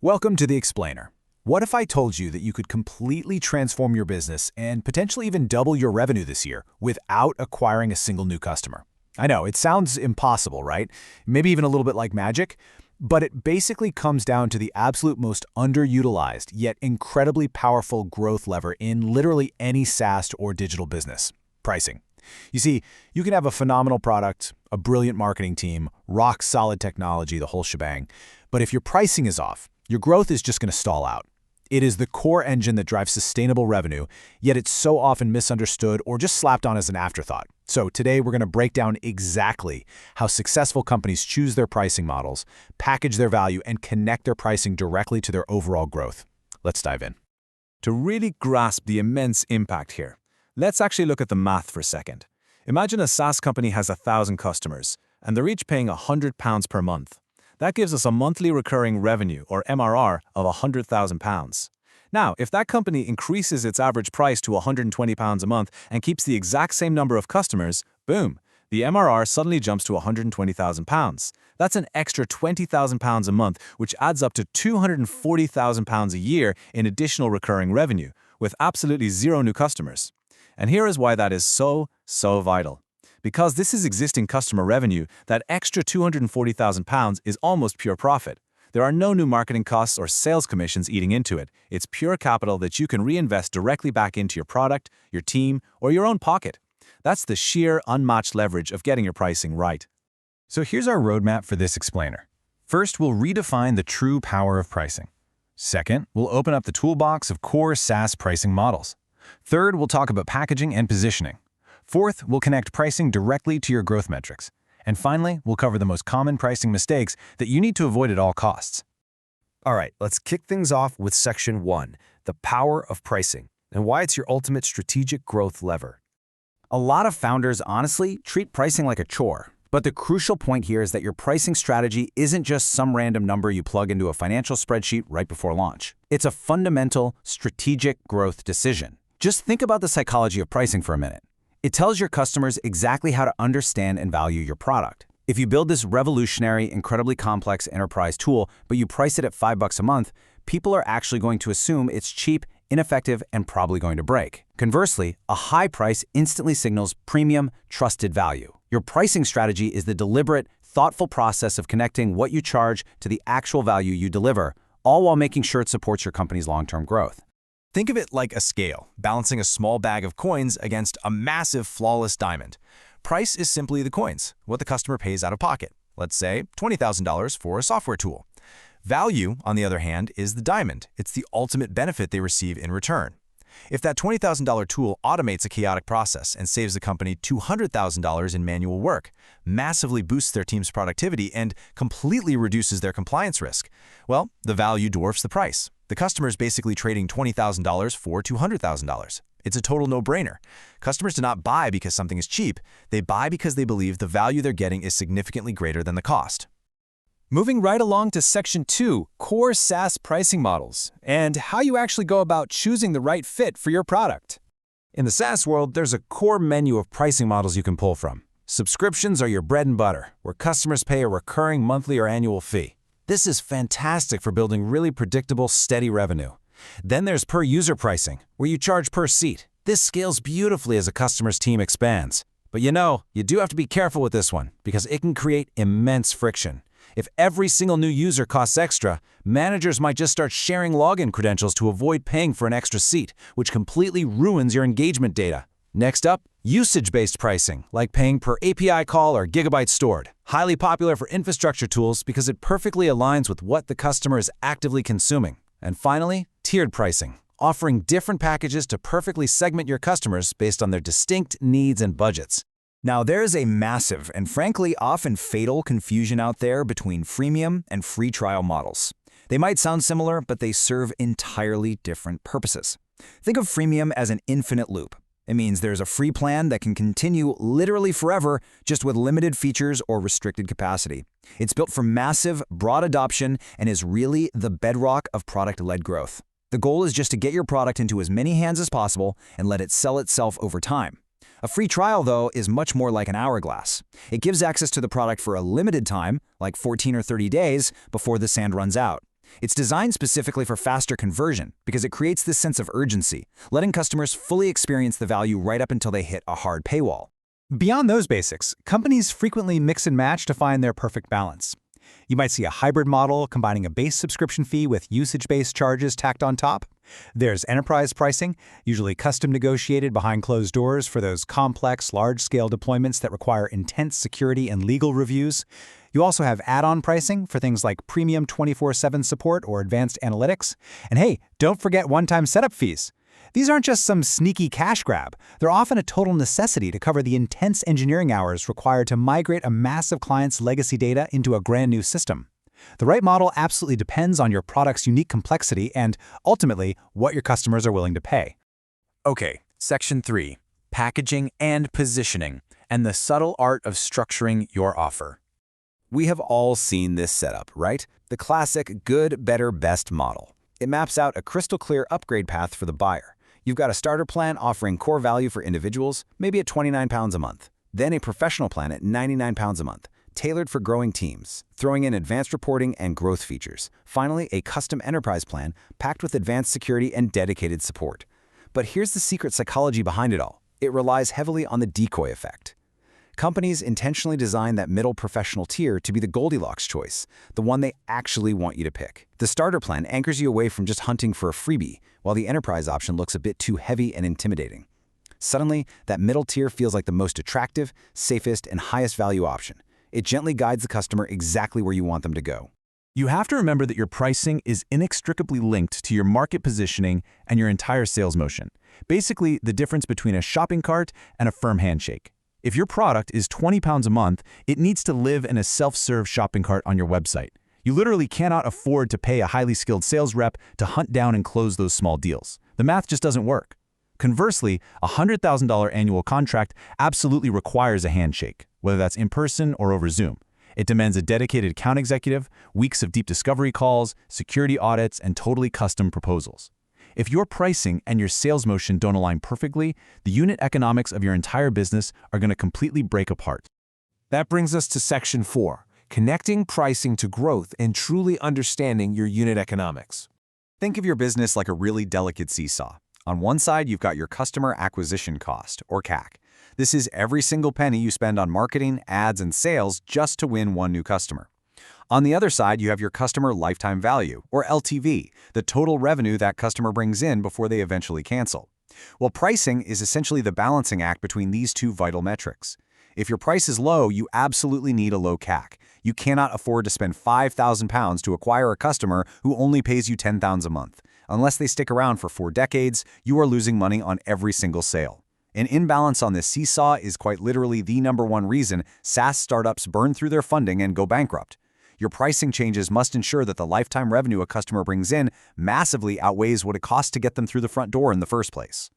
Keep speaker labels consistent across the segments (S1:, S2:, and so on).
S1: Welcome to The Explainer. What if I told you that you could completely transform your business and potentially even double your revenue this year without acquiring a single new customer? I know, it sounds impossible, right? Maybe even a little bit like magic, but it basically comes down to the absolute most underutilized yet incredibly powerful growth lever in literally any SaaS or digital business: pricing. You see, you can have a phenomenal product, a brilliant marketing team, rock-solid technology, the whole shebang, but if your pricing is off, your growth is just going to stall out. It is the core engine that drives sustainable revenue, yet it's so often misunderstood or just slapped on as an afterthought. So today we're going to break down exactly how successful companies choose their pricing models, package their value, and connect their pricing directly to their overall growth. Let's dive in.
S2: To really grasp the immense impact here, let's actually look at the math for a second. Imagine a SaaS company has 1,000 customers, and they're each paying £100 per month. That gives us a monthly recurring revenue, or MRR, of £100,000. Now, if that company increases its average price to £120 a month and keeps the exact same number of customers, boom, the MRR suddenly jumps to £120,000. That's an extra £20,000 a month, which adds up to £240,000 a year in additional recurring revenue, with absolutely zero new customers. And here is why that is so vital. Because this is existing customer revenue, that extra £240,000 is almost pure profit. There are no new marketing costs or sales commissions eating into it. It's pure capital that you can reinvest directly back into your product, your team, or your own pocket. That's the sheer, unmatched leverage of getting your pricing right.
S1: So here's our roadmap for this explainer. First, we'll redefine the true power of pricing. Second, we'll open up the toolbox of core SaaS pricing models. Third, we'll talk about packaging and positioning. Fourth, we'll connect pricing directly to your growth metrics. And finally, we'll cover the most common pricing mistakes that you need to avoid at all costs.
S3: All right, let's kick things off with Section 1, the power of pricing, and why it's your ultimate strategic growth lever.
S4: A lot of founders honestly treat pricing like a chore. But the crucial point here is that your pricing strategy isn't just some random number you plug into a financial spreadsheet right before launch. It's a fundamental, strategic growth decision. Just think about the psychology of pricing for a minute. It tells your customers exactly how to understand and value your product. If you build this revolutionary, incredibly complex enterprise tool, but you price it at $5 a month, people are actually going to assume it's cheap, ineffective, and probably going to break. Conversely, a high price instantly signals premium, trusted value. Your pricing strategy is the deliberate, thoughtful process of connecting what you charge to the actual value you deliver, all while making sure it supports your company's long-term growth.
S5: Think of it like a scale, balancing a small bag of coins against a massive, flawless diamond. Price is simply the coins, what the customer pays out of pocket. Let's say $20,000 for a software tool. Value, on the other hand, is the diamond. It's the ultimate benefit they receive in return. If that $20,000 tool automates a chaotic process and saves the company $200,000 in manual work, massively boosts their team's productivity, and completely reduces their compliance risk, well, the value dwarfs the price. The customer is basically trading $20,000 for $200,000. It's a total no-brainer. Customers do not buy because something is cheap. They buy because they believe the value they're getting is significantly greater than the cost.
S2: Moving right along to Section 2, core SaaS pricing models, and how you actually go about choosing the right fit for your product.
S4: In the SaaS world, there's a core menu of pricing models you can pull from. Subscriptions are your bread and butter, where customers pay a recurring monthly or annual fee. This is fantastic for building really predictable, steady revenue. Then there's per-user pricing, where you charge per seat. This scales beautifully as a customer's team expands. But you do have to be careful with this one, because it can create immense friction. If every single new user costs extra, managers might just start sharing login credentials to avoid paying for an extra seat, which completely ruins your engagement data. Next up, usage-based pricing, like paying per API call or gigabyte stored. Highly popular for infrastructure tools because it perfectly aligns with what the customer is actively consuming. And finally, tiered pricing, offering different packages to perfectly segment your customers based on their distinct needs and budgets.
S1: Now, there is a massive and frankly often fatal confusion out there between freemium and free trial models. They might sound similar, but they serve entirely different purposes. Think of freemium as an infinite loop. It means there's a free plan that can continue literally forever, just with limited features or restricted capacity. It's built for massive, broad adoption and is really the bedrock of product-led growth. The goal is just to get your product into as many hands as possible and let it sell itself over time. A free trial, though, is much more like an hourglass. It gives access to the product for a limited time, like 14 or 30 days, before the sand runs out. It's designed specifically for faster conversion because it creates this sense of urgency, letting customers fully experience the value right up until they hit a hard paywall.
S2: Beyond those basics, companies frequently mix and match to find their perfect balance. You might see a hybrid model combining a base subscription fee with usage-based charges tacked on top. There's enterprise pricing, usually custom negotiated behind closed doors for those complex, large-scale deployments that require intense security and legal reviews. You also have add-on pricing for things like premium 24/7 support or advanced analytics. And hey, don't forget one-time setup fees. These aren't just some sneaky cash grab. They're often a total necessity to cover the intense engineering hours required to migrate a massive client's legacy data into a brand new system. The right model absolutely depends on your product's unique complexity and, ultimately, what your customers are willing to pay.
S5: Okay, Section 3, Packaging and Positioning, and the subtle art of structuring your offer. We have all seen this setup, right? The classic good, better, best model. It maps out a crystal-clear upgrade path for the buyer. You've got a starter plan offering core value for individuals, maybe at £29 a month. Then a professional plan at £99 a month, tailored for growing teams, throwing in advanced reporting and growth features. Finally, a custom enterprise plan packed with advanced security and dedicated support. But here's the secret psychology behind it all. It relies heavily on the decoy effect. Companies intentionally design that middle professional tier to be the Goldilocks choice, the one they actually want you to pick. The starter plan anchors you away from just hunting for a freebie, while the enterprise option looks a bit too heavy and intimidating. Suddenly, that middle tier feels like the most attractive, safest, and highest value option. It gently guides the customer exactly where you want them to go.
S4: You have to remember that your pricing is inextricably linked to your market positioning and your entire sales motion. Basically, the difference between a shopping cart and a firm handshake. If your product is £20 a month, it needs to live in a self-serve shopping cart on your website. You literally cannot afford to pay a highly skilled sales rep to hunt down and close those small deals. The math just doesn't work. Conversely, a $100,000 annual contract absolutely requires a handshake, whether that's in person or over Zoom. It demands a dedicated account executive, weeks of deep discovery calls, security audits, and totally custom proposals. If your pricing and your sales motion don't align perfectly, the unit economics of your entire business are going to completely break apart.
S6: That brings us to Section 4, connecting pricing to growth and truly understanding your unit economics.
S5: Think of your business like a really delicate seesaw. On one side, you've got your customer acquisition cost, or CAC. This is every single penny you spend on marketing, ads, and sales just to win one new customer. On the other side, you have your customer lifetime value, or LTV, the total revenue that customer brings in before they eventually cancel. Well, pricing is essentially the balancing act between these two vital metrics. If your price is low, you absolutely need a low CAC. You cannot afford to spend £5,000 to acquire a customer who only pays you £10,000 a month. Unless they stick around for 4 decades, you are losing money on every single sale. An imbalance on this seesaw is quite literally the #1 reason SaaS startups burn through their funding and go bankrupt. Your pricing changes must ensure that the lifetime revenue a customer brings in massively outweighs what it costs to get them through the front door in the first place.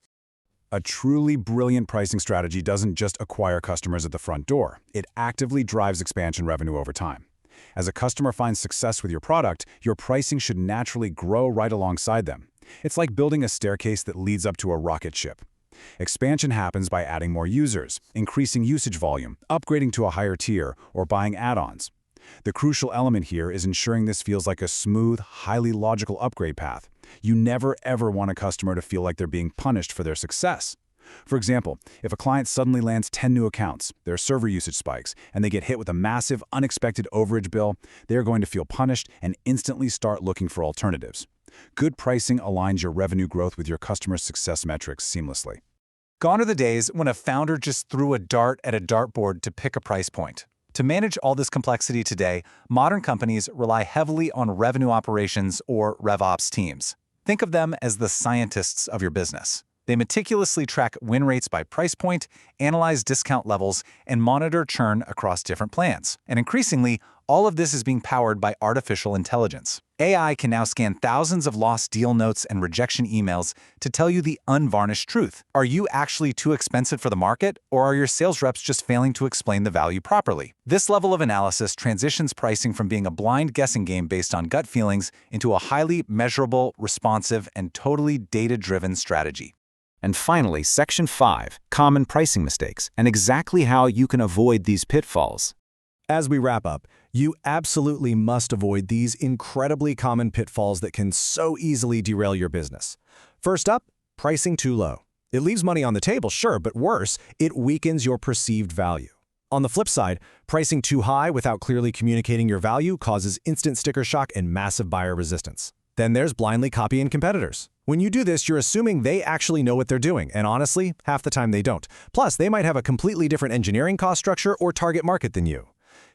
S1: A truly brilliant pricing strategy doesn't just acquire customers at the front door. It actively drives expansion revenue over time. As a customer finds success with your product, your pricing should naturally grow right alongside them. It's like building a staircase that leads up to a rocket ship. Expansion happens by adding more users, increasing usage volume, upgrading to a higher tier, or buying add-ons. The crucial element here is ensuring this feels like a smooth, highly logical upgrade path. You never ever want a customer to feel like they're being punished for their success. For example, if a client suddenly lands 10 new accounts, their server usage spikes, and they get hit with a massive, unexpected overage bill, they're going to feel punished and instantly start looking for alternatives. Good pricing aligns your revenue growth with your customer success metrics seamlessly.
S2: Gone are the days when a founder just threw a dart at a dartboard to pick a price point. To manage all this complexity today, modern companies rely heavily on revenue operations or RevOps teams. Think of them as the scientists of your business. They meticulously track win rates by price point, analyze discount levels, and monitor churn across different plans. And increasingly, all of this is being powered by artificial intelligence. AI can now scan thousands of lost deal notes and rejection emails to tell you the unvarnished truth. Are you actually too expensive for the market, or are your sales reps just failing to explain the value properly? This level of analysis transitions pricing from being a blind guessing game based on gut feelings into a highly measurable, responsive, and totally data-driven strategy.
S5: And finally, Section 5, Common Pricing Mistakes, and exactly how you can avoid these pitfalls.
S2: As we wrap up, you absolutely must avoid these incredibly common pitfalls that can so easily derail your business. First up, pricing too low. It leaves money on the table, sure, but worse, it weakens your perceived value. On the flip side, pricing too high without clearly communicating your value causes instant sticker shock and massive buyer resistance. Then there's blindly copying competitors. When you do this, you're assuming they actually know what they're doing, and honestly, half the time they don't. Plus, they might have a completely different engineering cost structure or target market than you.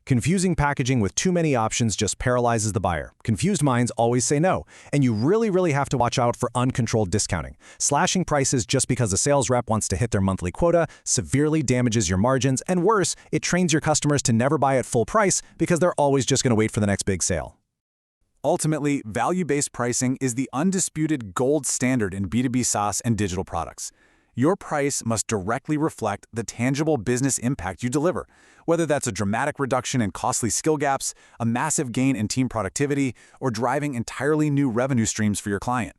S2: Confusing packaging with too many options just paralyzes the buyer. Confused minds always say no, and you really have to watch out for uncontrolled discounting. Slashing prices just because a sales rep wants to hit their monthly quota severely damages your margins, and worse, it trains your customers to never buy at full price because they're always just going to wait for the next big sale.
S5: Ultimately, value-based pricing is the undisputed gold standard in B2B SaaS and digital products. Your price must directly reflect the tangible business impact you deliver, whether that's a dramatic reduction in costly skill gaps, a massive gain in team productivity, or driving entirely new revenue streams for your client.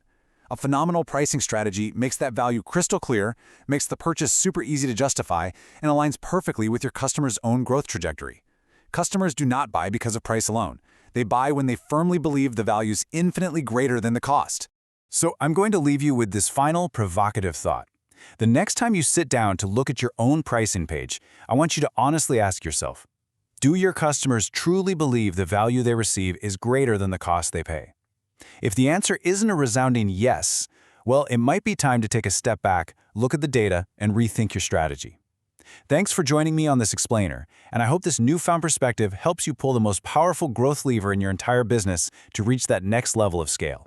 S5: A phenomenal pricing strategy makes that value crystal clear, makes the purchase super easy to justify, and aligns perfectly with your customer's own growth trajectory. Customers do not buy because of price alone. They buy when they firmly believe the value is infinitely greater than the cost.
S1: So I'm going to leave you with this final provocative thought. The next time you sit down to look at your own pricing page, I want you to honestly ask yourself, do your customers truly believe the value they receive is greater than the cost they pay? If the answer isn't a resounding yes, well, it might be time to take a step back, look at the data, and rethink your strategy. Thanks for joining me on this explainer, and I hope this newfound perspective helps you pull the most powerful growth lever in your entire business to reach that next level of scale.